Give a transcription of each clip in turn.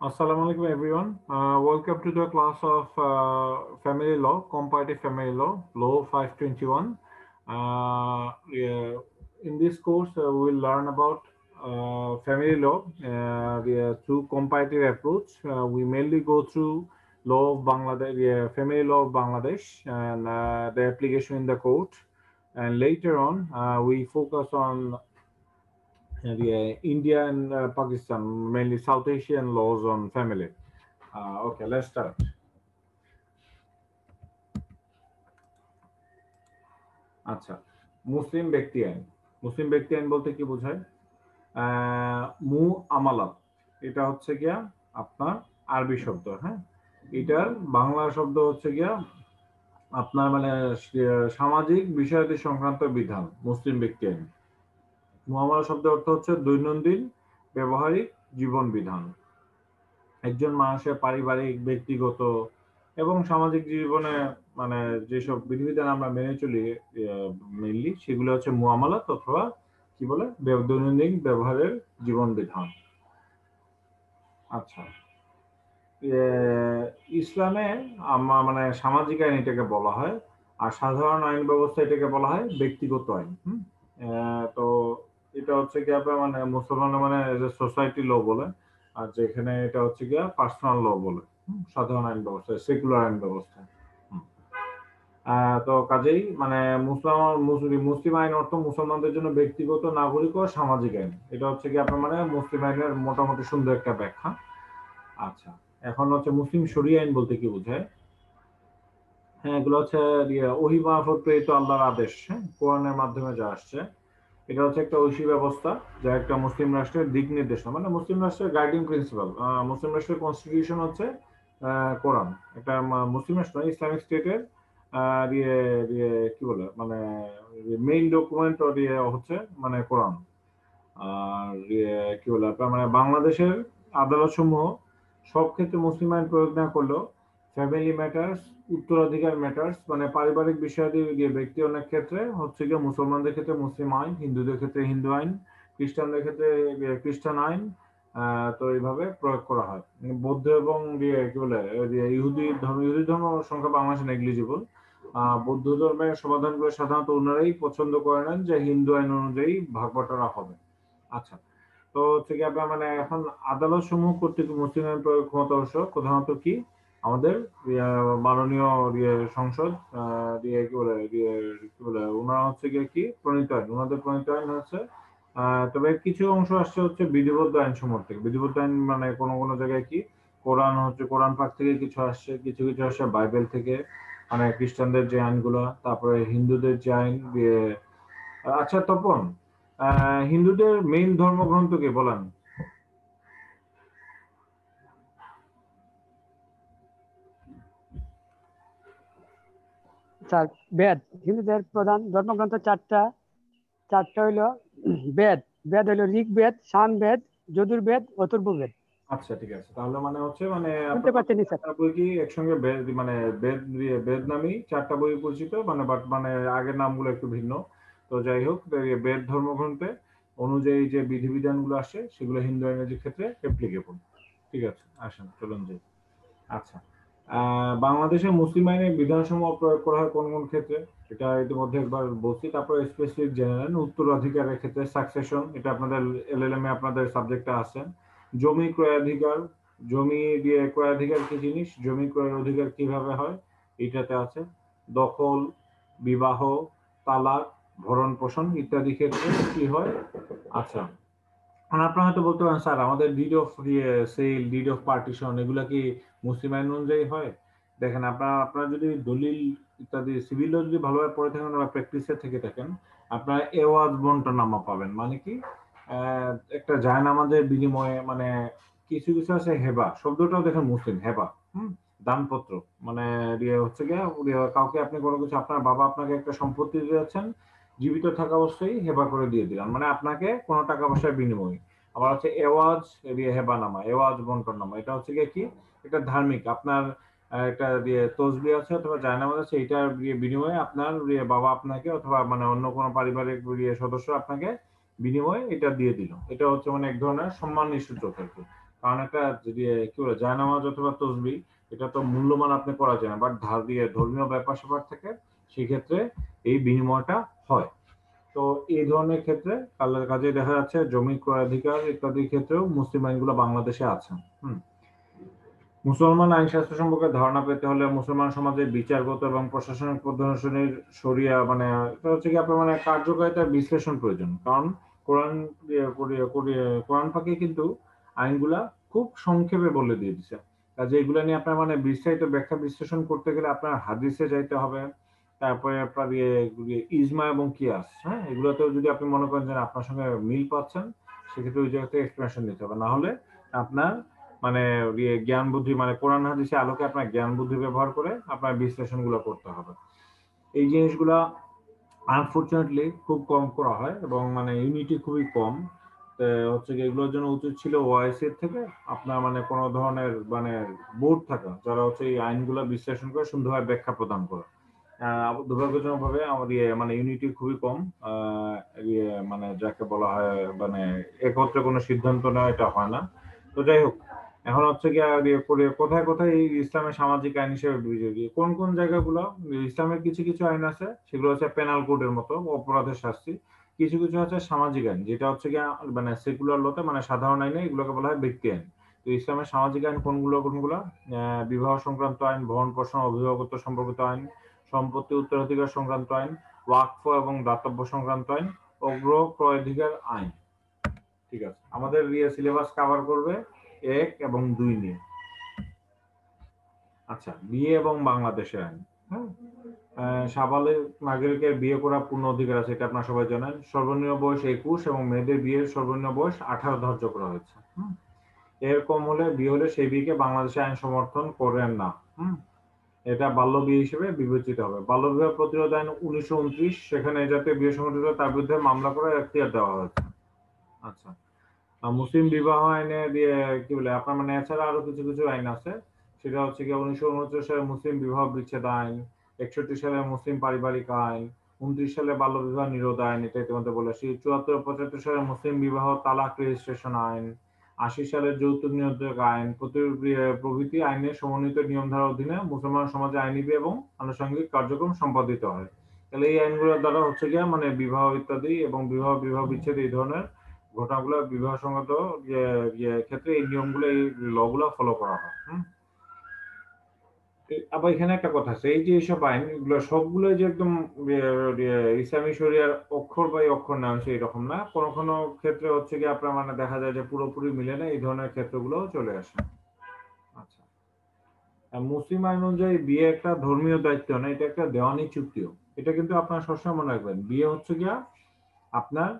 Assalamu alaikum everyone. Welcome to the class of family law, comparative family law, law 521. Yeah, in this course, we will learn about family law through comparative approach. We mainly go through law of Bangladesh, family law of Bangladesh, and the application in the court. And later on, we focus on India and Pakistan, mainly South Asian laws on family. Okay, let's start. আচ্ছা, মুসলিম ব্যক্তি আইন। মুসলিম ব্যক্তি আইন বলতে কি বোঝায়? মু আমালাত, এটা হচ্ছে গিয়া আপনার আরবি শব্দ। হ্যাঁ, এটার বাংলা শব্দ হচ্ছে গিয়া আপনার মানে সামাজিক বিষয়াদি সংক্রান্ত বিধান, মুসলিম ব্যক্তি আইন। মুআমালা শব্দের অর্থ হচ্ছে দৈনন্দিন ব্যবহারিক জীবন বিধান। একজন মানুষের পারিবারিক, ব্যক্তিগত এবং সামাজিক জীবনে মানে যেসব বিধিবিধান আমরা মেনে চলি মেইনলি, সেগুলো হচ্ছে মুআমালাত অথবা কি বলে দৈনন্দিন ব্যবহারের জীবন বিধান। আচ্ছা, ইসলামে মানে সামাজিক আইন এটাকে বলা হয়, আর সাধারণ আইন ব্যবস্থা এটাকে বলা হয় ব্যক্তিগত আইন। তো এটা হচ্ছে কি আপনার মানে মুসলমান মানে সোসাইটি ল বলে, আর যেখানে এটা হচ্ছে গিয়া পার্সোনাল ল বলে, সাধারণ আইন ব্যবস্থা, সেকুলার আইন ব্যবস্থা। তো কাজেই মানে মুসলিম আইন অর্থ মুসলমানদের জন্য ব্যক্তিগত, নাগরিক ও সামাজিক আইন। এটা হচ্ছে কি আপনার মানে মুসলিম আইনের মোটামুটি সুন্দর একটা ব্যাখ্যা। আচ্ছা, এখন হচ্ছে মুসলিম শরিয়া আইন বলতে কি বোঝায়? হ্যাঁ, এগুলো হচ্ছে ওহী মারফত প্রেরিত আল্লাহর আদেশ, হ্যাঁ, কোরআনের মাধ্যমে যা আসছে। এটা হচ্ছে একটা ঐশী ব্যবস্থা, যা একটা মুসলিম রাষ্ট্রের দিক নির্দেশনা, মানে মুসলিম রাষ্ট্রের গাইডিং প্রিন্সিপাল। মুসলিম রাষ্ট্রের কনস্টিটিউশন হচ্ছে কোরআন। একটা মুসলিম রাষ্ট্র ইসলামিক স্টেটের কি বলে মানে মেইন ডকুমেন্ট হচ্ছে মানে কোরআন। আর কি বলে আপনার মানে বাংলাদেশের আদালত সমূহ সব ক্ষেত্রে মুসলিম আইন প্রয়োগ না করলেও ফ্যামিলি ম্যাটার্স, উত্তরাধিকার ম্যাটার্স মানে পারিবারিক বিষয়াদি ব্যক্তি অনেক ক্ষেত্রে হচ্ছে গিয়ে মুসলমানদের ক্ষেত্রে মুসলিম আইন, হিন্দুদের ক্ষেত্রে হিন্দু আইন, খ্রিস্টানদের ক্ষেত্রে খ্রিস্টান আইন। তো এইভাবে প্রয়োগ করা হয়। বৌদ্ধ এবং কি বলে ইহুদি ধর্ম সংখ্যা বাংলাদেশে নেগলিজিবল। বৌদ্ধ ধর্মের সমাধানগুলো সাধারণত ওনারাই পছন্দ করে নেন যে হিন্দু আইন অনুযায়ী ভাগ বাটোয়ারা হবে। আচ্ছা, তো হচ্ছে কি আপনার মানে এখন আদালত সমূহ কর্তৃক মুসলিম আইন প্রয়োগ ক্ষমতাবশ প্রধানত কি আমাদের মাননীয় সংসদ কি বলে ওনারা হচ্ছে গিয়ে কি প্রণীত আইন, ওনাদের প্রণীত আইন হচ্ছে। তবে কিছু অংশ আসছে হচ্ছে বিধিবদ্ধ আইন সমূহ থেকে। বিধিবদ্ধ আইন মানে কোনো কোনো জায়গায় কি কোরআন পাক থেকে কিছু আসছে, কিছু কিছু আসছে বাইবেল থেকে, মানে খ্রিস্টানদের যে আইনগুলো, তারপরে হিন্দুদের যে আইন। আচ্ছা তপন, হিন্দুদের মেইন ধর্মগ্রন্থ কি বলেন? স্যার, বেদ। হিন্দুদের প্রধান ধর্মগ্রন্থ চারটা হইল বেদ। বেদ হইল ঋগ্বেদ, সামবেদ, যজুর্বেদ, অথর্ববেদ। আচ্ছা, ঠিক আছে, তাহলে মানে হচ্ছে মানে শুনতে পাচ্ছেন স্যার? চারটা বই কি একসঙ্গে মানে বেদ নামই চারটা বই পরিচিত, মানে বাট মানে আগের নামগুলো একটু ভিন্ন। তো যাই হোক, বেদ ধর্মগ্রন্থে অনুযায়ী যে বিধিবিধানগুলো আসে সেগুলো হিন্দু আইনের ক্ষেত্রে অ্যাপ্লিকেবল। ঠিক আছে, আসেন চলুন যাই। আচ্ছা, বাংলাদেশে মুসলিম আইনের বিধানসমূহ প্রয়োগ করা হয় কোন কোন ক্ষেত্রে? এটা ইতিমধ্যে একবার বলছি। তারপরে স্পেসিফিক জেনে নেন। উত্তরাধিকারের ক্ষেত্রে সাকসেশন, এটা আপনাদের এলএলএম এ আপনাদের সাবজেক্টে আছে। জমি ক্রয়াধিকার, জমি ক্রয়াধিকার কি জিনিস, জমি ক্রয়ের অধিকার কিভাবে হয়, এটাতে আছে। দখল, বিবাহ, তালাক, ভরণ পোষণ ইত্যাদি ক্ষেত্রে কি হয়। আচ্ছা, আপনারা হয়তো বলতে পারেন স্যার আমাদের deed of sale, deed of partition এগুলা কি মুসলিম আইন অনুযায়ী হয়? দেখেন, আপনারা যদি দলিল ইত্যাদি সিভিল যদি ভালোভাবে পড়ে থাকেন বা প্র্যাকটিসে থেকে থাকেন, আপনারা এওয়াজ বন্টনামা পাবেন। মানে কি একটা জায়নামাজের বিনিময়ে মানে কিছু কিছু আছে হেবা শব্দটাও দেখেন মুসলিম, হেবা দানপত্র মানে হচ্ছে গিয়ে কাউকে আপনি কোনো কিছু, আপনার বাবা আপনাকে একটা সম্পত্তি দিয়েছেন, জীবিত থাকা অবস্থায় হেবা করে দিয়ে দিলাম, মানে আপনাকে কোনো টাকা পয়সার বিনিময়ে। আবার হচ্ছে এওয়াজ হেবানামা, এওয়াজ বন্টনামা, এটা হচ্ছে গিয়ে কি এটা ধার্মিক, আপনার একটা তসবিহ আছে অথবা জায়নামাজ আছে, এটার বিনিময়ে আপনার বাবা আপনাকে অথবা মানে অন্য কোনো পারিবারিক সদস্য আপনাকে বিনিময়ে এটা দিয়ে দিল। এটা হচ্ছে মানে এক ধরনের সম্মানের সূচক আর কি। কারণ একটা যদি কি বলে জায়নামাজ অথবা তসবি, এটা তো মূল্যমান আপনি করা যায় না, বাট ধার দিয়ে ধর্মীয় ব্যাপার স্যাপার থাকে, সেক্ষেত্রে এই বিনিময়টা হয়। তো এই ধরনের ক্ষেত্রে কাজে দেখা যাচ্ছে জমি ক্রয়াধিকার ইত্যাদি ক্ষেত্রেও মুসলিম আইনগুলো বাংলাদেশে আছে। হুম। মুসলমান আইনশাস্ত্র সম্পর্কে ধারণা পেতে হলে মুসলমান সমাজের বিচারগত এবং প্রশাসনিক পদ্ধতির শরিয়া মানে এটা হচ্ছে কি আপনার মানে কার্যকারিতার বিশ্লেষণ প্রয়োজন। কারণ কোরআন কোরআন পাকে কিন্তু আইনগুলা খুব সংক্ষেপে বলে দিয়ে দিছে। কাজে এগুলা নিয়ে আপনার মানে বিস্তারিত ব্যাখ্যা বিশ্লেষণ করতে গেলে আপনার হাদিসে যাইতে হবে। তারপরে আপনার ইজমা এবং কিয়াস, হ্যাঁ, এগুলোতেও যদি আপনি মনে করেন যে আপনার সঙ্গে মিল পাচ্ছেন, সেক্ষেত্রে ওই জায়গা থেকে এক্সপ্লেনেশন দিতে হবে। না হলে আপনার মানে জ্ঞান বুদ্ধি মানে কোরআন হাদিসের আলোকে আপনার জ্ঞান বুদ্ধি ব্যবহার করে আপনার বিশ্লেষণগুলো করতে হবে। এই জিনিসগুলা আনফরচুনেটলি খুব কম করা হয় এবং মানে ইউনিটি খুবই কম। হচ্ছে কি এগুলোর জন্য উচিত ছিল ওআইসি এর থেকে আপনার মানে কোনো ধরনের মানে বোর্ড থাকা, যারা হচ্ছে এই আইনগুলো বিশ্লেষণ করে সুন্দরভাবে ব্যাখ্যা প্রদান করে। দুর্ভাগ্যজনকভাবে আমাদের মানে ইউনিটি খুবই কম। মানে যাকে বলা হয় মানে একত্রে কোনো সিদ্ধান্ত নেওয়া এটা হয় না। তো যাই হোক, এখন হচ্ছে গিয়ে কোথায় কোথায় এই ইসলামের সামাজিক আইন হিসেবে বিবেচিত, কোন কোন জায়গাগুলো ইসলামের কিছু কিছু আইন আছে সেগুলো হচ্ছে পেনাল কোডের মতো অপরাধের শাস্তি, কিছু কিছু হচ্ছে সামাজিক আইন, যেটা হচ্ছে গিয়ে মানে সেকুলার লতে মানে সাধারণ আইনে এগুলোকে বলা হয় ব্যক্তি আইন। তো ইসলামের সামাজিক আইন কোনগুলো কোনগুলো? বিবাহ সংক্রান্ত আইন, ভরণ পোষণ অভিভাবকত্ব সম্পর্কিত আইন, সম্পত্তি উত্তরাধিকার সংক্রান্ত আইন, ওয়াকফ এবং দাতব্য সংক্রান্ত আইন, অগ্র ক্রয়াধিকার আইন। ঠিক আছে, আমাদের সিলেবাস কভার করবে 1 এবং 2 নিয়ে। আচ্ছা, বিয়ে এবং বাংলাদেশের আইন। হ্যাঁ, সাবালের নাগরিকের বিয়ে করার পূর্ণ অধিকার আছে, এটা আপনারা সবাই জানেন। সর্বনিম্ন বয়স 21 এবং মেয়েদের বিয়ের সর্বনিম্ন বয়স 18 ধার্য করা হয়েছে। এর কম হলে বিয়ে হলে সেই বিয়েকে বাংলাদেশের আইন সমর্থন করেন না। এটা বাল্য বিয়ে হিসেবে বিবেচিত হবে। বাল্য বিবাহ প্রতিরোধ আইন 1929, সেখানে এই জাতীয় বিয়ে সংগঠিত তার বিরুদ্ধে মামলা করার এখতিয়ার দেওয়া হয়েছে। আচ্ছা, মুসলিম বিবাহ আইনে দিয়ে কি বলে আপনার মানে এছাড়া আরো কিছু কিছু আইন আছে। সেটা হচ্ছে কি 1969 সালে মুসলিম বিবাহ বিচ্ছেদ আইন, 61 সালে মুসলিম পারিবারিক আইন, 29 সালে বাল্য বিবাহ নিরোধ আইন, এটা ইতিমধ্যে বলেছি। 74 ও 75 সালে মুসলিম বিবাহ তালাক রেজিস্ট্রেশন আইন, 80 সালের যৌতুক নিয়ন্ত্রক আইন প্রভৃতি আইনের সমন্বিত নিয়মধারার অধীনে মুসলমান সমাজে আইনি এবং আনুষঙ্গিক কার্যক্রম সম্পাদিত হয়। তাহলে এই আইনগুলোর দ্বারা হচ্ছে গিয়া মানে বিবাহ ইত্যাদি এবং বিবাহ বিচ্ছেদ এই ধরনের ঘটনাগুলো বিবাহ সংগত ক্ষেত্রে এই নিয়মগুলো এই লগুলো ফলো করা হয়। আবার এখানে একটা কথা আছে, এই যে এইসব আইন এগুলো সবগুলো যে একদম ইসলামী শরিয়ার অক্ষর বাই অক্ষর না হচ্ছে এরকম না, কোনো কোনো ক্ষেত্রে হচ্ছে কি আপনার মানে দেখা যায় যে পুরোপুরি মিলে না, এই ধরনের ক্ষেত্রগুলো চলে আসে। আচ্ছা, মুসলিম আইন অনুযায়ী বিয়ে একটা ধর্মীয় দায়িত্ব না, এটা একটা দেওয়ানি চুক্তিও। এটা কিন্তু আপনার সবসময় মনে রাখবেন, বিয়ে হচ্ছে গিয়া আপনার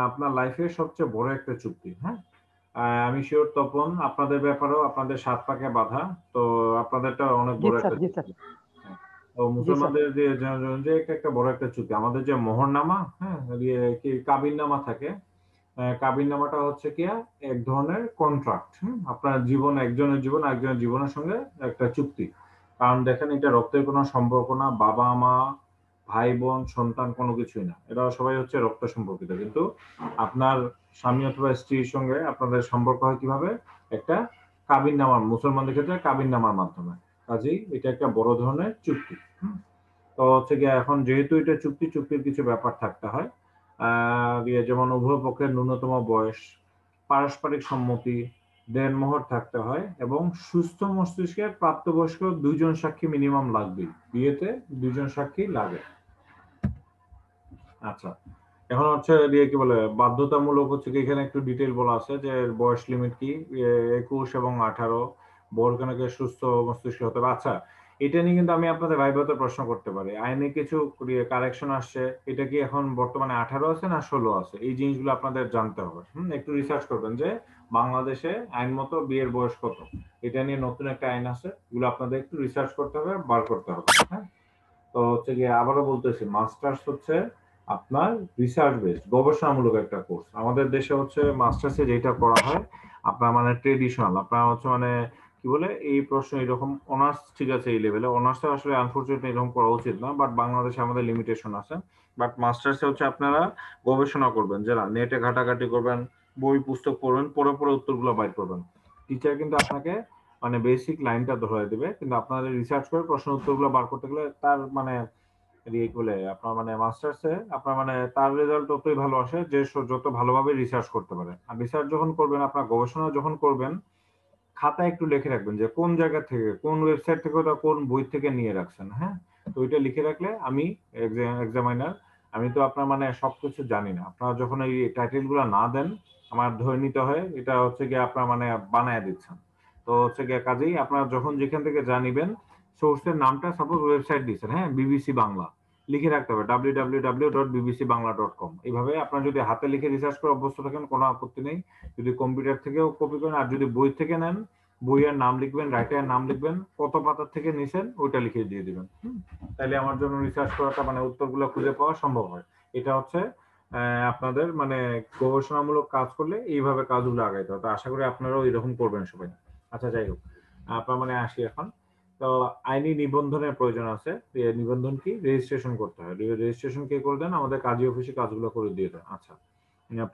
আপনার লাইফের সবচেয়ে বড় একটা চুক্তি। হ্যাঁ, আমি শিওর তপন আপনাদের ব্যাপারেও আপনাদের 7 পাকে বাঁধা, তো আপনাদেরটা অনেক জি বড় স্যার, একটা জি স্যার, চুক্তি। হ্যাঁ, তো জি স্যার। মুসলমানদের যে একটা বড় একটা চুক্তি, আমাদের যে মোহরনামা, হ্যাঁ, কি কাবিননামা থাকে। কাবিননামাটা হচ্ছে কি এক ধরনের কন্ট্রাক্ট। আপনার জীবন একজনের জীবন একজনের জীবনের সঙ্গে একটা চুক্তি। কারণ দেখেন, এটা রক্তের কোনো সম্পর্ক না, বাবা মা ভাই বোন সন্তান কোনো কিছুই না, এরা সবাই হচ্ছে রক্ত সম্পর্কিত। কিন্তু আপনার স্বামী অথবা স্ত্রীর সঙ্গে আপনাদের সম্পর্ক হয় কিভাবে? একটা কাবিননামার, মুসলমানদের ক্ষেত্রে কাবিননামার মাধ্যমে। কাজেই এটা একটা বড় ধরনের চুক্তি। তো হচ্ছে গিয়ে এখন যেহেতু এটা চুক্তি, চুক্তির কিছু ব্যাপার থাকতে হয়। যেমন উভয় পক্ষের ন্যূনতম বয়স, পারস্পরিক সম্মতি, দেনমোহর থাকতে হয় এবং সুস্থ মস্তিষ্কের প্রাপ্তবয়স্ক 2 জন সাক্ষী মিনিমাম লাগবে। বিয়েতে 2 জন সাক্ষী লাগে। আচ্ছা, এখন হচ্ছে কি বলে বাধ্যতামূলক হচ্ছে কি এখানে একটু ডিটেইল বলা আছে যে বয়স লিমিট কি, 21 এবং 18, বরকনেকে সুস্থ মস্তিষ্ক হতে হবে। আচ্ছা, এটা নিয়ে কিন্তু আমি আপনাদের ভাইভাতে প্রশ্ন করতে পারি, আইনে কিছু কারেকশন আসছে, এটা কি এখন বর্তমানে 18 আছে না 16 আছে? এই জিনিসগুলো আপনাদের জানতে হবে। একটু রিসার্চ করবেন যে বাংলাদেশে আইন মতো বিয়ের বয়স কত, এটা নিয়ে নতুন একটা আইন আছে, এগুলো আপনাদের একটু রিসার্চ করতে হবে, বার করতে হবে। হ্যাঁ, তো হচ্ছে গিয়ে আবারও বলতেছি, মাস্টার্স হচ্ছে আপনার রিসার্চ বেসড গবেষণামূলক একটা কোর্স। আমাদের দেশে হচ্ছে মাস্টার্সে যেটা করা হয় আপনার মানে ট্রেডিশনাল, আপনার হচ্ছে মানে কি বলে এই প্রশ্ন এরকম অনার্স, ঠিক আছে, এই লেভেলে অনার্সে আসলে আনফরচুনেটলি এরকম করা উচিত না, বাট বাংলাদেশে আমাদের লিমিটেশন আছে। বাট মাস্টার্সে হচ্ছে আপনারা গবেষণা করবেন, যারা নেটে ঘাটাঘাটি করবেন, বই পুস্তক পড়বেন, পড়ে পড়ে উত্তরগুলো বাইর করবেন। টিচার কিন্তু আপনাকে মানে বেসিক লাইনটা ধরে দিবে, কিন্তু আপনাদের রিসার্চ করে প্রশ্ন উত্তরগুলো বার করতে গেলে তার মানে বলে আপনার মানে মাস্টার্সে আপনার মানে তার রেজাল্ট ততই ভালো আসে যে যত ভালোভাবে রিসার্চ করতে পারে। আর রিসার্চ যখন করবেন, আপনার গবেষণা যখন করবেন, খাতায় একটু লিখে রাখবেন যে কোন জায়গা থেকে, কোন ওয়েবসাইট থেকে, ওটা কোন বই থেকে নিয়ে রাখছেন। হ্যাঁ, তো ওইটা লিখে রাখলে আমি এক্সামিনার, আমি তো আপনার মানে সবকিছু জানি না, আপনারা যখন এই টাইটেল গুলো না দেন আমার ধরে নিতে হয় এটা হচ্ছে গিয়ে আপনার মানে বানায় দিচ্ছেন। তো হচ্ছে গিয়ে কাজেই আপনারা যখন যেখান থেকে জানিবেন, সোর্সের নামটা সাপোজ ওয়েবসাইট দিচ্ছেন, হ্যাঁ বিবিসি বাংলা, লিখে রাখতে হবে www.bbcbangla.com। এইভাবে আপনার যদি হাতে লিখে রিসার্চ করে অভ্যস্ত থাকেন কোনো আপত্তি নেই। যদি কম্পিউটার থেকেও কপি করেন, আর যদি বই থেকে নেন, বইয়ের নাম লিখবেন, রাইটারের নাম লিখবেন, কত পাতা থেকে নিছেন ওইটা লিখে দিয়ে দিবেন। তাহলে আমার জন্য রিসার্চ করাটা মানে উত্তরগুলো খুঁজে পাওয়া সম্ভব হয়। এটা হচ্ছে আপনাদের মানে গবেষণামূলক কাজ করলে এইভাবে কাজগুলো আগাইতে হবে। তো আশা করি আপনারাও এরকম করবেন সবাই। আচ্ছা, যাই হোক, আপনার মানে আসি এখন। তো আইনি নিবন্ধনের প্রয়োজন আছে। নিবন্ধন কি? রেজিস্ট্রেশন করতে হয়। রেজিস্ট্রেশন কে করে দেন? আমাদের কাজী অফিসে কাজগুলো করে দিয়ে দেন। আচ্ছা,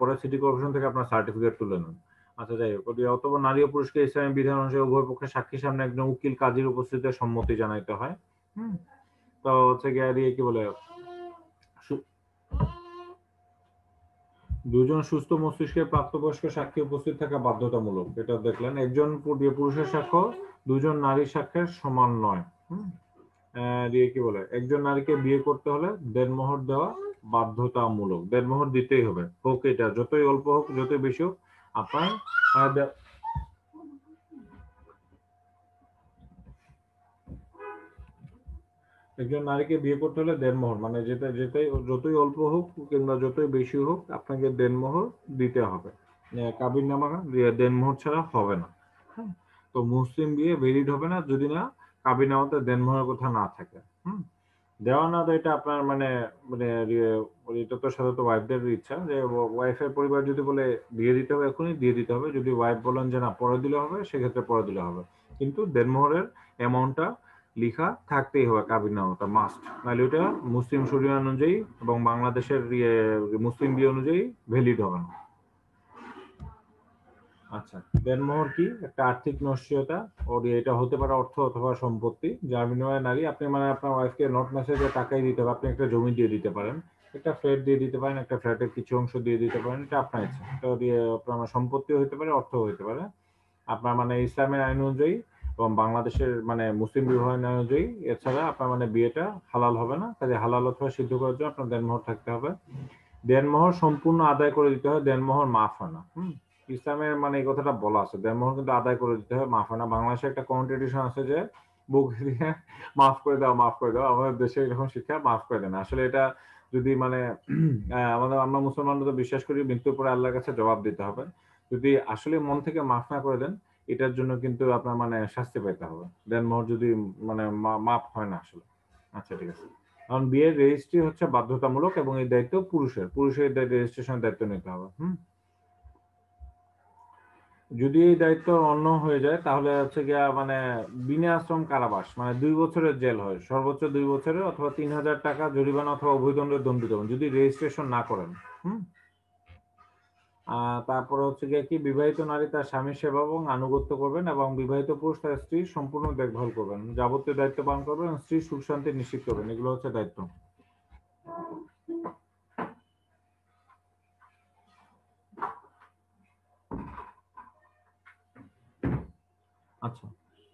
পরে সিটি কর্পোরেশন থেকে আপনার সার্টিফিকেট তুলে নেন। আচ্ছা, যাই হোক, অথবা নারী ও পুরুষকে ইসলামী বিধান অনুযায়ী উভয় পক্ষে সাক্ষীর সামনে একজন উকিল কাজীর উপস্থিতিতে সম্মতি জানাইতে হয়। তো হচ্ছে গিয়ে কি বলে, দুজন সুস্থ মস্তিষ্কের প্রাপ্তবয়স্ক সাক্ষী উপস্থিত থাকা বাধ্যতামূলক। এটা দেখলেন, একজন পুরুষের সাক্ষ্য দুজন নারীর সাক্ষ্যের সমান নয়। কি বলে, একজন নারীকে বিয়ে করতে হলে দেনমোহর দেওয়া বাধ্যতামূলক। দেনমোহর দিতেই হবে, হোক এটা যতই অল্প হোক যতই বেশি হোক। আপনার একজন নারীকে বিয়ে করতে হলে দেনমোহর মানে যতই অল্প হোক কিংবা যতই বেশি হোক আপনাকে দেনমোহর দিতে হবে। কাবিননামা দেনমোহর ছাড়া হবে না। হ্যাঁ, তো মুসলিম বিয়ে ভ্যালিড হবে না যদি না কাবিননামাতে দেনমোহরের কথা না থাকে। দেওয়া না দেওয়া এটা আপনার মানে মানে এটা তো সাধারণত ওয়াইফদের ইচ্ছা, যে ওয়াইফের পরিবার যদি বলে দিয়ে দিতে হবে এখনই দিয়ে দিতে হবে, যদি ওয়াইফ বলেন যে না পরে দিলে হবে সেক্ষেত্রে পরে দিলে হবে, কিন্তু দেনমোহরের অ্যামাউন্টটা লিখা থাকতেই হবে, কাবিননামাটা মাস্ট, নাহলে ওটা মুসলিম শরিয়া অনুযায়ী এবং বাংলাদেশের মুসলিম বিয়ে অনুযায়ী ভ্যালিড হবে না। আচ্ছা, দেনমোহর কি? একটা আর্থিক নিশ্চয়তা, ওর এটা হতে পারে অর্থ অথবা সম্পত্তি, যার বিনিময়ে নারী আপনি মানে আপনার ওয়াইফকে নট মেসেজে টাকাই দিতে হবে, আপনি একটা জমি দিয়ে দিতে পারেন, একটা ফ্ল্যাট দিয়ে দিতে পারেন, একটা ফ্ল্যাটের কিছু অংশ দিয়ে দিতে পারেন, এটা আপনার ইচ্ছা। এটা দিয়ে আপনার সম্পত্তি হতে পারে, অর্থ হতে পারে। আপনার মানে ইসলামের আইন অনুযায়ী এবং বাংলাদেশের মানে মুসলিম বিবাহ আইন অনুযায়ী এছাড়া আপনার মানে বিয়েটা হালাল হবে না, কাজে হালাল অথবা সিদ্ধ করার জন্য আপনার দেনমোহর থাকতে হবে। দেনমোহর সম্পূর্ণ আদায় করে দিতে হয়, দেনমোহর মাফ হয় না। ইসলামের মানে এই কথাটা বলা আছে, দেনমোহর কিন্তু আদায় করে দিতে হয়, মাফ হয় না। বাংলাদেশে একটা কন্ট্রাডিকশন আছে যে বুক দিয়ে মাফ করে দাও, মাফ করে দাও, আমাদের দেশে এরকম শিক্ষা, মাফ করে দেন। আসলে এটা যদি মানে আমরা মুসলমানরা তো বিশ্বাস করি মৃত্যুর পরে আল্লাহর কাছে জবাব দিতে হবে, যদি আসলে মন থেকে মাফ না করে দেন এটার জন্য কিন্তু আপনার মানে শাস্তি পেতে হবে, দেনমোহর যদি মানে মাফ হয় না আসলে। আচ্ছা, ঠিক আছে। কারণ বিয়ের রেজিস্ট্রি হচ্ছে বাধ্যতামূলক এবং এই দায়িত্ব পুরুষের রেজিস্ট্রেশনের দায়িত্ব নিতে হবে। যদি এই দায়িত্ব অন্য হয়ে যায় তাহলে হচ্ছে গিয়া মানে বিনা আশ্রম কারাবাস মানে 2 বছরের জেল হয়, সর্বোচ্চ 2 বছরের, অথবা 3,000 টাকা জরিমানা অথবা অভয়দণ্ডে দণ্ডিত হবেন যদি রেজিস্ট্রেশন না করেন। তারপরে হচ্ছে গিয়ে কি, বিবাহিত নারী তার স্বামীর সেবা এবং আনুগত্য করবেন এবং বিবাহিত পুরুষ তার স্ত্রীর সম্পূর্ণ দেখভাল করবেন, যাবতীয় দায়িত্ব পালন করবেন এবং স্ত্রীর সুখ শান্তি নিশ্চিত করবেন। এগুলো হচ্ছে দায়িত্ব। আচ্ছা,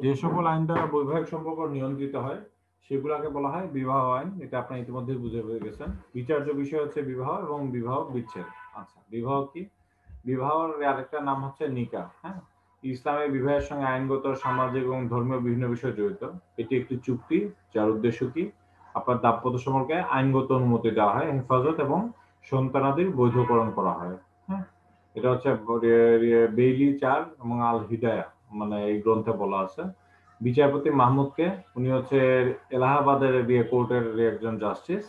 যে সকল আইন দ্বারা বৈবাহিক সম্পর্ক নিয়ন্ত্রিত হয় সেগুলোকে বলা হয় বিবাহ আইন। এটা আপনি ইতিমধ্যে বুঝে গেছেন। বিচার্য বিষয় হচ্ছে বিবাহ এবং বিবাহ বিচ্ছেদ। আচ্ছা, বিবাহ কি? বিবাহের আরেকটা নাম হচ্ছে নিকাহ। হ্যাঁ, ইসলামের বিবাহের সঙ্গে আইনগত, সামাজিক এবং ধর্মীয় বিভিন্ন বিষয় জড়িত। এটি একটি চুক্তি যার উদ্দেশ্য কি, আপনার দাম্পত্য সম্পর্কে আইনগত অনুমতি দেওয়া হয়, হেফাজত এবং সন্তানাদির বৈধকরণ করা হয়। হ্যাঁ, এটা হচ্ছে বেইলি 4 এবং আল হিদায়া মানে এই গ্রন্থে বলা আছে। বিচারপতি মাহমুদকে, উনি হচ্ছে এলাহাবাদের কোর্টের একজন জাস্টিস,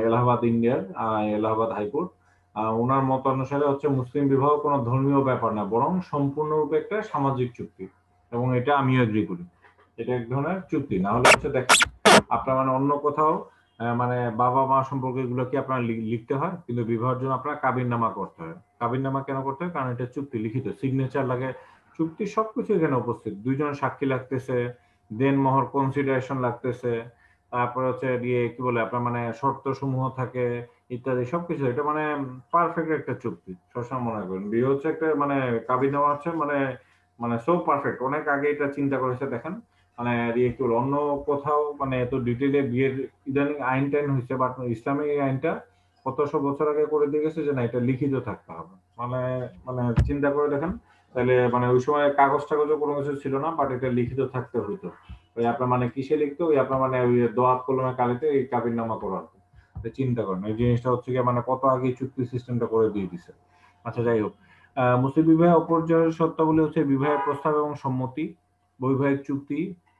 এলাহাবাদ ইন্ডিয়ার এলাহাবাদ হাইকোর্ট। ওনার মত অনুসারে হচ্ছে মুসলিম বিবাহ কোনো ধর্মীয় ব্যাপার না, বরং সম্পূর্ণরূপে একটা সামাজিক চুক্তি, এবং এটা আমিও এগ্রি করি। এটা এক ধরনের চুক্তি। না হলে হচ্ছে দেখেন আপনার মানে অন্য কোথাও মানে বাবা মা সম্পর্কে এগুলো কি আপনার লিখতে হয়, কিন্তু বিবাহের জন্য আপনার কাবিননামা করতে হয়। কাবিননামা কেন করতে হয়? কারণ এটা চুক্তি, লিখিত, সিগনেচার লাগে, চুক্তি সবকিছু এখানে উপস্থিত, দুইজন সাক্ষী লাগতেছে, দেন মোহর কনসিডারেশন লাগতেছে, তারপরে হচ্ছে দিয়ে কি বলে আপনার মানে শর্ত সমূহ থাকে ইত্যাদি সবকিছু। এটা মানে পারফেক্ট একটা চুক্তি সবসময় মনে করবেন। বিয়ে হচ্ছে একটা মানে কাবিননামা হচ্ছে মানে মানে সো পারফেক্ট, অনেক আগে এটা চিন্তা করেছে দেখেন। মানে দিয়ে কি বলে অন্য কোথাও মানে এত ডিটেলে বিয়ের ইদানিং আইন টাইন হয়েছে, বাট ইসলামে এই আইনটা কতশো বছর আগে করে দিয়ে গেছে যে না এটা লিখিত থাকতে হবে। মানে মানে চিন্তা করে দেখেন, তাহলে মানে ওই সময় কাগজ টাগজও কোনো কিছু ছিল না, বাট এটা লিখিত থাকতে হইতো। ওই আপনার মানে কিসে লিখতো, ওই আপনার মানে ওই দোয়াত কলমে কালিতে এই কাবিননামা করা হতো। চিন্তা করেন এই জিনিসটা হচ্ছে গিয়ে মানে কত আগে চুক্তি সিস্টেমটা করে দিয়ে দিছে। আচ্ছা যাই হোক, মুসলিম বিবাহে অপর্যায়ের শর্তাবলী হচ্ছে বিবাহের প্রস্তাব এবং সম্মতি, বৈবাহিক চুক্তি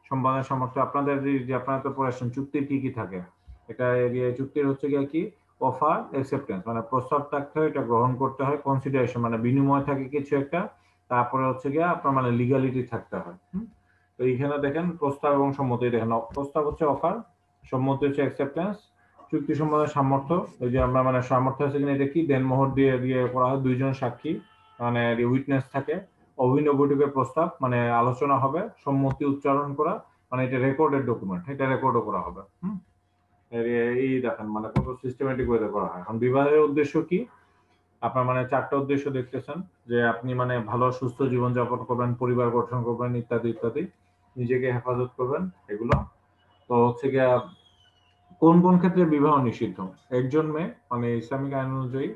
সম্পাদনের সামর্থ্য। আপনাদের যে আপনারা তো পড়ে আসছেন চুক্তির কি কি থাকে, এটা চুক্তির হচ্ছে গিয়ে কি অফার অ্যাকসেপ্টেন্স, মানে প্রস্তাব থাকতে হয়, এটা গ্রহণ করতে হয়, কনসিডারেশন মানে বিনিময় থাকে কিছু একটা, তারপরে হচ্ছে গিয়ে আপনার মানে লিগালিটি থাকতে হয়। তো এইখানে দেখেন প্রস্তাব এবং সম্মতি, দেখেন প্রস্তাব হচ্ছে অফার, সম্মতি হচ্ছে অ্যাকসেপ্টেন্স, চুক্তি সম্পাদনের সামর্থ্য, এই যে আমরা মানে সামর্থ্য আছে কিনা এটা কি দেনমোহর দিয়ে দিয়ে করা হয়, দুইজন সাক্ষী মানে উইটনেস থাকে, অভিনয় বৈঠকের প্রস্তাব মানে আলোচনা হবে, সম্মতি উচ্চারণ করা মানে এটা রেকর্ডেড ডকুমেন্ট, এটা রেকর্ডও করা হবে। এই দেখেন মানে কত সিস্টেমেটিক ওয়েতে করা হয়। এখন বিবাহের উদ্দেশ্য কি, আপনার মানে চারটা উদ্দেশ্য দেখতেছেন, যে আপনি মানে ভালো সুস্থ জীবনযাপন করবেন, পরিবার গঠন করবেন ইত্যাদি ইত্যাদি, নিজেকে হেফাজত করবেন এগুলো। তো হচ্ছে গিয়া কোন কোন ক্ষেত্রে বিবাহ নিষিদ্ধ, একজন মেয়ে মানে ইসলামিক আইন অনুযায়ী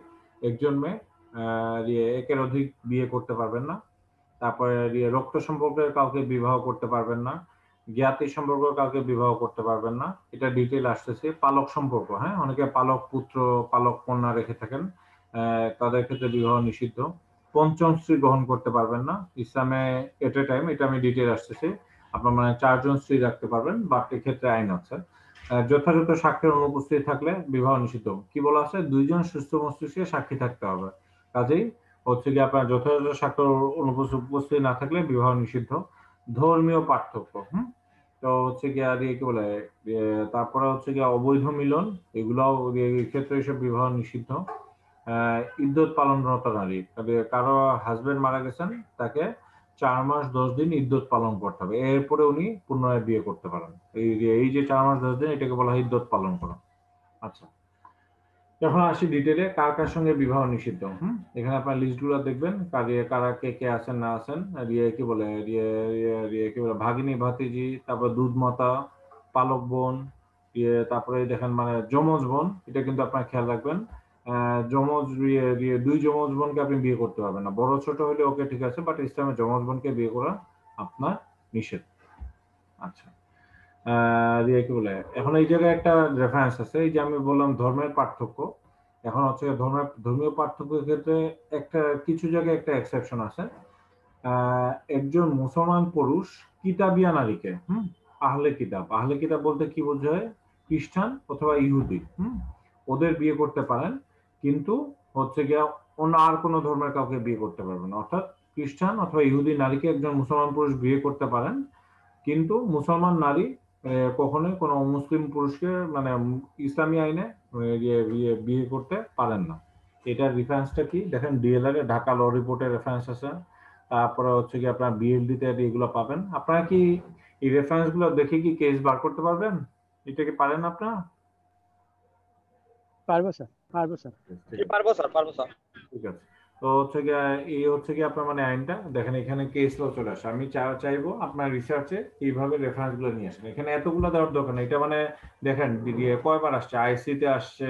একজন মেয়ে একের অধিক বিয়ে করতে পারবেন না, তারপরে রক্ত সম্পর্কের কাউকে বিবাহ করতে পারবেন না, জ্ঞাতি সম্পর্ক কাউকে বিবাহ করতে পারবেন না, এটা ডিটেইল আসতেছে। পালক সম্পর্ক, হ্যাঁ অনেকে পালক পুত্র পালক কন্যা রেখে থাকেন, তাদের ক্ষেত্রে বিবাহ নিষিদ্ধ। পঞ্চম স্ত্রী গ্রহণ করতে পারবেন না ইসলামে এট এ টাইম, এটা আমি ডিটেইল আসতেছি। আপনার মানে চারজন স্ত্রী রাখতে পারবেন, বাট ক্ষেত্রে আইন আছে। যথাযথ সাক্ষীর অনুপস্থিতি থাকলে বিবাহ নিষিদ্ধ। কি বলা আছে, দুইজন সুস্থ মস্তিষ্কে সাক্ষী থাকতে হবে, কাজেই হচ্ছে কি আপনার যথাযথ সাক্ষর উপস্থিতি না থাকলে বিবাহ নিষিদ্ধ। ধর্মীয় পার্থক্য, তো হচ্ছে কি আর কি বলে তারপরে হচ্ছে কি অবৈধ মিলন, এগুলাও ক্ষেত্রে এসব বিবাহ নিষিদ্ধ। ইদ্যত পালনরত নারী, তবে কারো হাজবেন্ড মারা গেছেন, তাকে 4 মাস 10 দিন ইদ্যত পালন করতে হবে, এরপরে উনি পুনরায় বিয়ে করতে পারেন। এই যে 4 মাস 10 দিন এটাকে বলা হয় ইদ্যত পালন করা। আচ্ছা, এখন আসি ডিটেলে কার কার সঙ্গে বিবাহ নিষিদ্ধ। এখানে আপনার লিস্টগুলো দেখবেন, কারা কে কে আছেন না আছেন। কি বলে কি বলে ভাগিনী ভাতিজি, তারপর দুধ মাতা, পালক বোন, তারপরে দেখেন মানে যমজ বোন, এটা কিন্তু আপনার খেয়াল রাখবেন। যমজ দুই যমজ বোনকে আপনি বিয়ে করতে পারবেন না, বড় ছোট হলে ওকে ঠিক আছে, বাট ইসলামে যমজ বোনকে বিয়ে করা আপনার নিষেধ। আচ্ছা, কি বলে এখন এই জায়গায় একটা রেফারেন্স আছে, এই যে আমি বললাম ধর্মের পার্থক্য, এখন হচ্ছে ধর্মীয় পার্থক্যের ক্ষেত্রে একটা কিছু জায়গায় একটা এক্সেপশন আছে। একজন মুসলমান পুরুষ কিতাবিয়া নারীকে, আহলে কিতাব বলতে কি বোঝায়, খ্রিস্টান অথবা ইহুদি, ওদের বিয়ে করতে পারেন, কিন্তু হচ্ছে গিয়া অন্য আর কোনো ধর্মের কাউকে বিয়ে করতে পারবেন না। অর্থাৎ খ্রিস্টান অথবা ইহুদি নারীকে একজন মুসলমান পুরুষ বিয়ে করতে পারেন, কিন্তু মুসলমান নারী কখনোই কোনো মুসলিম পুরুষকে মানে ইসলামী আইনে বিয়ে করতে পারেন না। এটার রেফারেন্সটা কি দেখেন, ডিএলআর এ ঢাকা ল রিপোর্টের রেফারেন্স আছে, তারপরে হচ্ছে কি আপনার বিএলডি তে এগুলো পাবেন। আপনারা কি এই রেফারেন্স গুলো দেখে কি কেস বার করতে পারবেন, এটা কি পারেন আপনারা? পারবো স্যার, পারবো স্যার। পারবো স্যার, পারবো স্যার। ঠিক আছে, তো হচ্ছে গিয়ে এই হচ্ছে কি আপনার মানে আইনটা দেখেন, এখানে কেস ল চলে আসে। আমি চাইবো আপনার রিসার্চে এইভাবে রেফারেন্স গুলো নিয়ে আসেন, এখানে এতগুলো দেওয়ার দরকার নেই। এটা মানে দেখেন কয়বার আসছে, আইসি তে আসছে।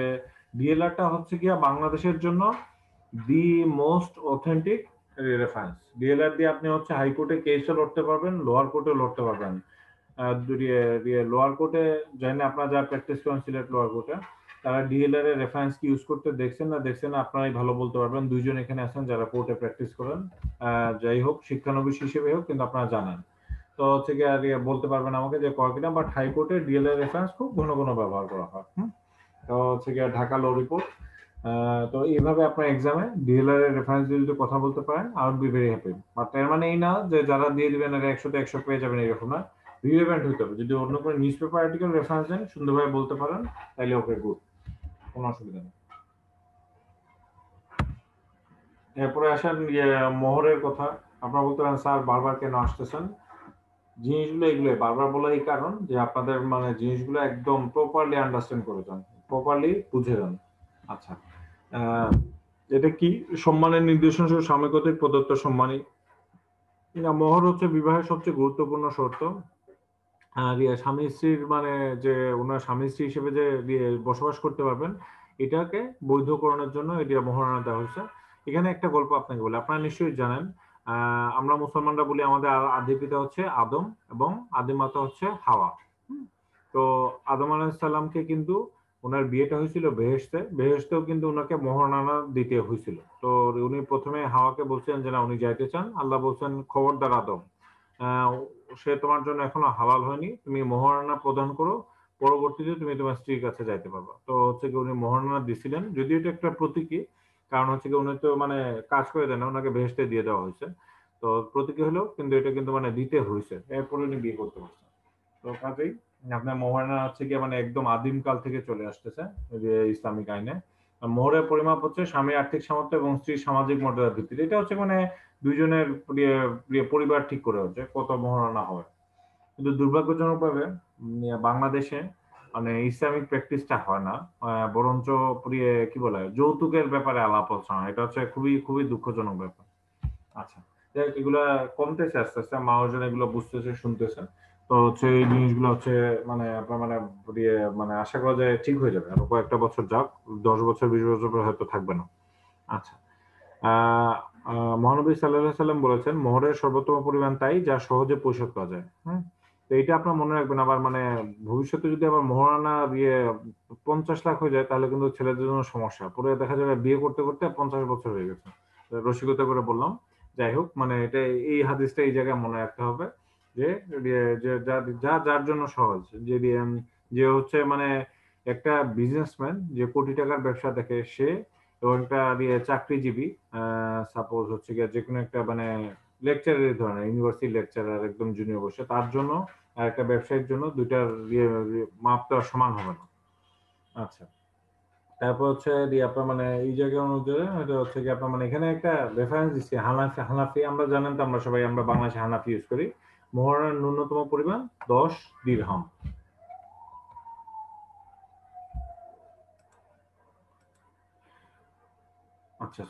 ডিএলআরটা হচ্ছে গিয়া বাংলাদেশের জন্য the most authentic reference. DLR দিয়ে আপনি হচ্ছে হাইকোর্টে কেসও লড়তে পারবেন, লোয়ার কোর্টেও লড়তে পারবেন। লোয়ার কোর্টে জানি আপনারা যারা প্র্যাকটিস করেন সিলেট লোয়ার কোর্টে, তারা ডিএলআর এর রেফারেন্স কি ইউজ করতে দেখছেন না আপনারাই ভালো বলতে পারবেন। দুইজন এখানে আছেন যারা কোর্টে প্র্যাকটিস করেন, যাই হোক শিক্ষানবিশ হিসেবে হোক, কিন্তু আপনারা জানেন। তো হচ্ছে কি আর বলতে পারবেন আমাকে যে কয় কিনা, বাট হাইকোর্টে ডিএলআর রেফারেন্স খুব ঘন ঘন ব্যবহার করা হয়। তো হচ্ছে কি ঢাকা ল রিপোর্ট। তো এইভাবে আপনার এক্সামে ডিএলআর এর রেফারেন্স দিয়ে যদি কথা বলতে পারেন, I would be very happy. But এর মানে এই না যে যারা দিয়ে দিবেন 100 তে 100 পেয়ে যাবেন, এরকম না। রিলেভেন্ট হইতে হবে, যদি অন্য কোনো নিউজ পেপার আর্টিকেল রেফারেন্স দেন সুন্দরভাবে বলতে পারেন, তাইলে ওকে গুড, কোনো অসুবিধা নেই। এরপরে আসেন মোহরের কথা। আপনারা বলতে পারেন স্যার বারবার কেন আসতেছেন, জিনিসগুলো এগুলো বারবার বলার এই কারণ যে আপনাদের মানে জিনিসগুলো একদম প্রপারলি আন্ডারস্ট্যান্ড করে যান, প্রপারলি বুঝে যান। আচ্ছা, আহ, এটা কি সম্মানের নির্দেশন স্বামী কর্তৃক প্রদত্ত সম্মানী। মোহর হচ্ছে বিবাহের সবচেয়ে গুরুত্বপূর্ণ শর্ত। আর স্বামী স্ত্রীর মানে যে ওনার স্বামী স্ত্রী হিসেবে যে বসবাস করতে পারবেন, এটাকে বৈধকরণের জন্য এটা মোহরানা দেওয়া হয়েছে। এখানে একটা গল্প আপনাকে বলি, আপনারা নিশ্চয়ই জানেন, আমরা মুসলমানরা বলি আমাদের আদি পিতা হচ্ছে আদম এবং আদি মাতা হচ্ছে হাওয়া। হুম? তো আদম আলাইহিসসালামকে কিন্তু ওনার বিয়েটা হয়েছিল বেহেশতে, বেহেশতেও কিন্তু ওনাকে মোহরানা দিতে হয়েছিল। তো উনি প্রথমে হাওয়াকে বলছেন যে না উনি যাইতে চান, আল্লাহ বলছেন খবরদার আদম, আহ, সে তোমার জন্য এখনো হালাল হয়নি, তুমি মোহরানা প্রদান করো, পরবর্তীতে তুমি তোমার স্ত্রীর কাছে যাইতে পারবা। তো হচ্ছে কি উনি মোহরানা দিছিলেন, যদিও এটা একটা প্রতীকী, কারণ হচ্ছে কি উনি তো মানে কাজ করে দেন না, ওনাকে বেহেশতে দিয়ে দেওয়া হয়েছে। তো প্রতীকী হলেও কিন্তু এটা কিন্তু মানে দিতে হয়েছে, এরপরে উনি বিয়ে করতে পারছেন। তো কাজেই আপনার মোহরানা হচ্ছে গিয়ে মানে একদম আদিম কাল থেকে চলে আসতেছে এই যে ইসলামিক আইনে। আর মোহরের পরিমাপ হচ্ছে স্বামীর আর্থিক সামর্থ্য এবং স্ত্রীর সামাজিক মর্যাদার ভিত্তিতে। এটা হচ্ছে মানে দুইজনের পরিবার ঠিক করে হচ্ছে কত মোহরানা হবে। কিন্তু দুর্ভাগ্যজনকভাবে বাংলাদেশে মানে ইসলামিক প্র্যাকটিসটা হয় না, বরঞ্চ কি বলে যৌতুকের ব্যাপারে আলাপ হচ্ছে না। এটা হচ্ছে খুবই খুবই দুঃখজনক ব্যাপার। আচ্ছা, যাই হোক, এগুলা কমতেছে আস্তে আস্তে, মানুষজন এগুলো বুঝতেছে, শুনতেছে। তো হচ্ছে এই জিনিসগুলো হচ্ছে মানে আপনার মানে মানে আশা করা যায় ঠিক হয়ে যাবে, আরো কয়েকটা বছর যাক, 10 বছর 20 বছর পর হয়তো থাকবে না। আচ্ছা, আহ মহানবী সাল্লাল্লাহু সাল্লাম বলেছেন মোহরের সর্বোত্তম পরিমাণ তাই যা সহজে পরিশোধ করা যায়। হ্যাঁ, তো এটা আপনার মনে রাখবেন। আবার মানে ভবিষ্যতে যদি আবার মোহরানা 50 লাখ হয়ে যায়, তাহলে কিন্তু ছেলেদের জন্য সমস্যা, পরে দেখা যাবে বিয়ে করতে করতে 50 বছর হয়ে গেছে। তো রসিকতা করে বললাম। যাই হোক, মানে এটা এই হাদিসটা এই জায়গায় মনে রাখতে হবে যে যে যার জন্য সহজ, যে যে হচ্ছে মানে একটা বিজনেসম্যান যে কোটি টাকার ব্যবসা দেখে সে, এবং একটা চাকরিজীবী, সাপোজ হচ্ছে গিয়ে যে কোনো একটা মানে লেকচারের ধরনের ইউনিভার্সিটি লেকচারার একদম জুনিয়র বসে, তার জন্য আর একটা ব্যবসায়ীর জন্য দুইটার মাপ তো আর সমান হবে না। আচ্ছা, তারপর হচ্ছে আপনার মানে এই জায়গা অনুযায়ী এটা হচ্ছে কি আপনার মানে এখানে একটা রেফারেন্স দিচ্ছি, হানাফি হানাফি আমরা জানেন তো, আমরা সবাই আমরা বাংলাদেশে হানাফি ইউজ করি। মোহরানার ন্যূনতম পরিমাণ 10 দিরহাম। আচ্ছা,